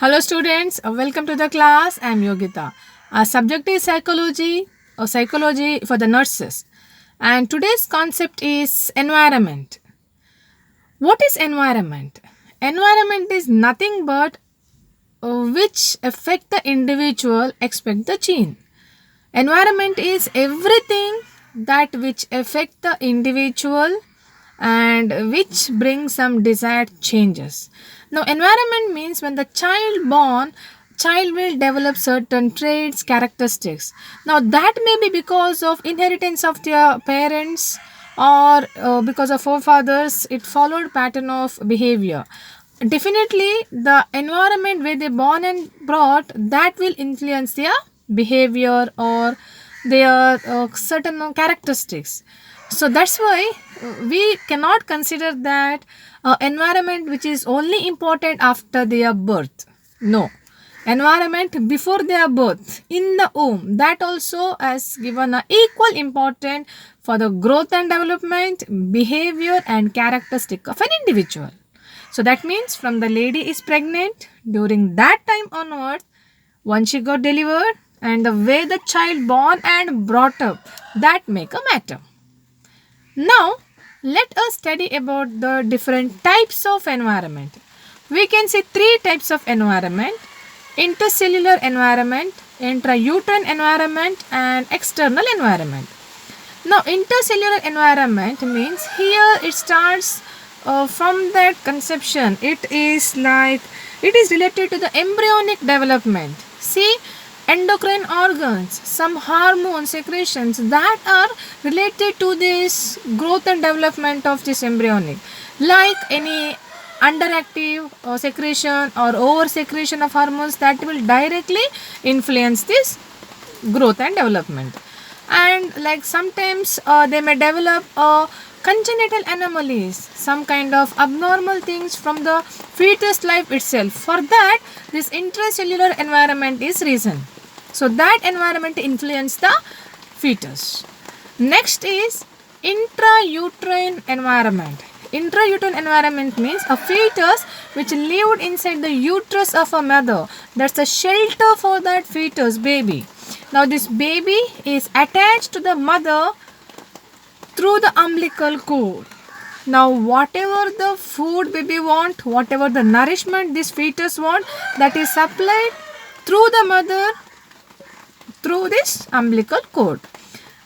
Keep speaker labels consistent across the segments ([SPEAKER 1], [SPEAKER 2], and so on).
[SPEAKER 1] Hello students, welcome to the class. I am Yogita. Our subject is psychology or psychology for the nurses. And today's concept is environment. What is environment? Environment is nothing but which affect the individual expect the change. Environment is everything that which affect the individual and which bring some desired changes. Now environment means when the child will develop certain traits, characteristics. Now that may be because of inheritance of their parents or because of forefathers, it followed pattern of behavior. Definitely the environment where they born and brought, that will influence their behavior or their certain characteristics. So that's why we cannot consider that environment which is only important after their birth. No, environment before their birth in the womb, that also has given a equal important for the growth and development, behavior and characteristic of an individual. So that means from the lady is pregnant, during that time onwards, once she got delivered, and the way the child born and brought up, that make a matter. Now let us study about the different types of environment. We can see three types of environment: intercellular environment, intrauterine environment and external environment. Now intercellular environment means here it starts from that conception. It is related to the embryonic development. See, endocrine organs, some hormone secretions that are related to this growth and development of this embryonic, like any underactive secretion or over secretion of hormones that will directly influence this growth and development. And like sometimes they may develop congenital anomalies, some kind of abnormal things from the fetus life itself. For that, this intracellular environment is reason. So that environment influence the fetus. Next is intrauterine environment. Intrauterine environment means a fetus which lived inside the uterus of a mother. That's a shelter for that fetus baby. Now this baby is attached to the mother through the umbilical cord. Now whatever the food baby want, whatever the nourishment this fetus want, that is supplied through the mother through this umbilical cord.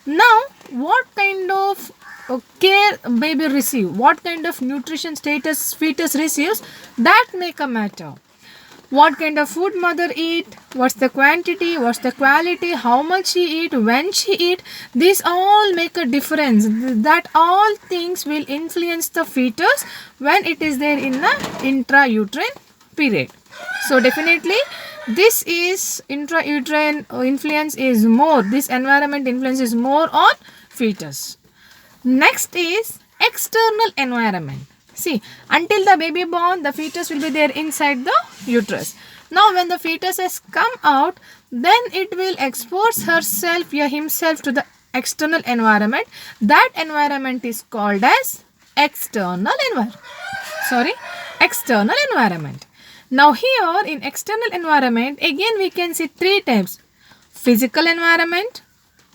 [SPEAKER 1] Now what kind of care baby receive, what kind of nutrition status fetus receives, that make a matter. What kind of food mother eat, what's the quantity, what's the quality, how much she eat, when she eat, these all make a difference. That all things will influence the fetus when it is there in the intrauterine period. So definitely this is intrauterine influence is more, this environment influence is more on fetus. Next is external environment. See, until the baby born, the fetus will be there inside the uterus. Now when the fetus has come out, then it will expose herself or himself to the external environment. That environment is called as external environment. Now here in external environment, again we can see three types: physical environment,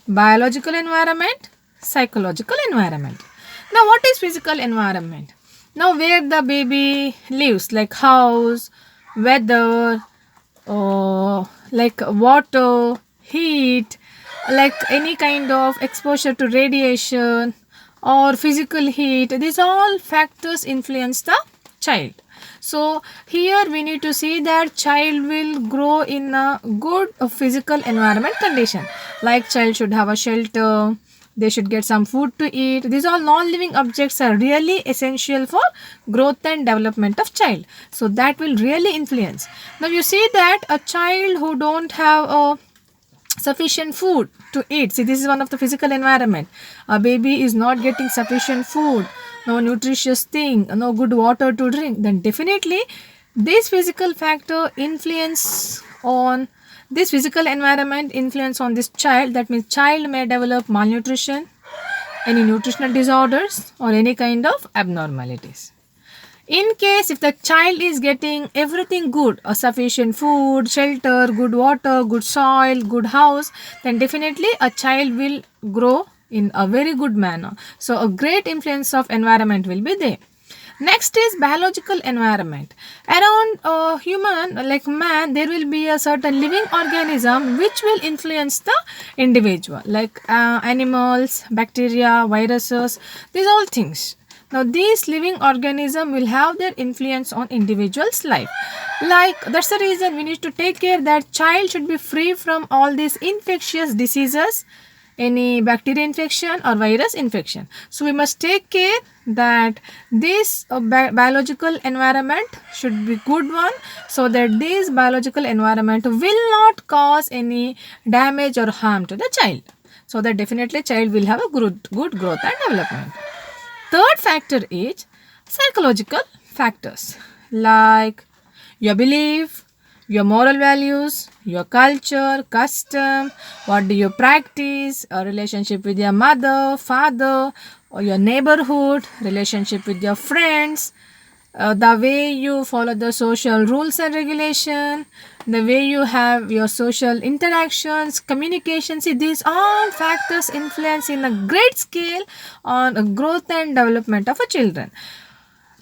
[SPEAKER 1] biological environment, psychological environment. Now what is physical environment? Now where the baby lives, like house, weather, like water, heat, like any kind of exposure to radiation or physical heat, these all factors influence the child. So here we need to see that child will grow in a good physical environment condition, like child should have a shelter, they should get some food to eat. These all non-living objects are really essential for growth and development of child. So that will really influence. Now you see that a child who don't have a sufficient food to eat, see, this is one of the physical environment. A baby is not getting sufficient food, no nutritious thing, no good water to drink, then definitely this physical factor influence on this physical environment influence on this child. That means child may develop malnutrition, any nutritional disorders or any kind of abnormalities. In case if the child is getting everything good, a sufficient food, shelter, good water, good soil, good house, then definitely a child will grow in a very good manner. So a great influence of environment will be there. Next is biological environment. Around a human like man, there will be a certain living organism which will influence the individual, like animals, bacteria, viruses, these all things. Now these living organism will have their influence on individual's life. Like that's the reason we need to take care that child should be free from all these infectious diseases, any bacteria infection or virus infection. So we must take care that this biological environment should be good one, so that this biological environment will not cause any damage or harm to the child, so that definitely child will have a good growth and development. Third factor is psychological factors, like your belief, your moral values, your culture, custom, what do you practice, a relationship with your mother, father, or your neighborhood, relationship with your friends, the way you follow the social rules and regulation, the way you have your social interactions, communication. See, these all factors influence in a great scale on a growth and development of a children.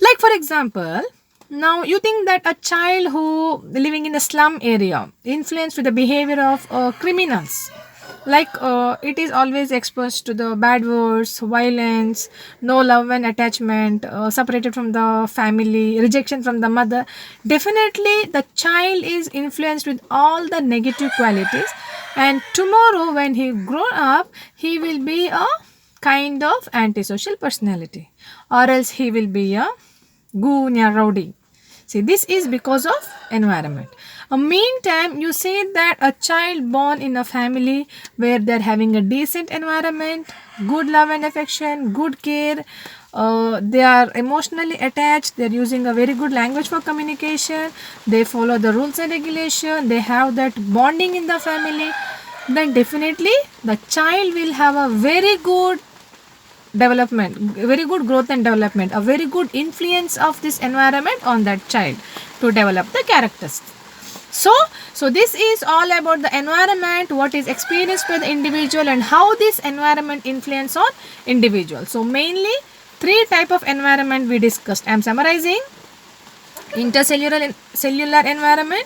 [SPEAKER 1] Like for example, now you think that a child who living in a slum area influenced with the behavior of criminals, like it is always exposed to the bad words, violence, no love and attachment, separated from the family, rejection from the mother. Definitely the child is influenced with all the negative qualities, and tomorrow when he grow up he will be a kind of antisocial personality, or else he will be a goon or rowdy. See, this is because of environment. Meantime, you say that a child born in a family where they're having a decent environment, good love and affection, good care, they are emotionally attached, they're using a very good language for communication, they follow the rules and regulation, they have that bonding in the family, then definitely the child will have a very good development, very good growth and development, a very good influence of this environment on that child to develop the characters. So this is all about the environment, what is experienced by the individual and how this environment influence on individual. So mainly three type of environment we discussed. I am summarizing: intercellular cellular environment,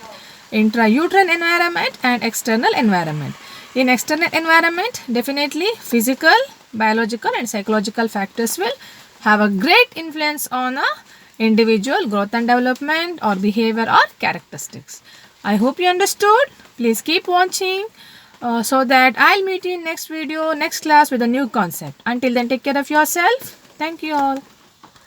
[SPEAKER 1] intrauterine environment, and external environment. In external environment, definitely physical, biological and psychological factors will have a great influence on a individual growth and development or behavior or characteristics. I hope you understood. Please keep watching so that I'll meet you in next video, next class with a new concept. Until then, take care of yourself. Thank you all.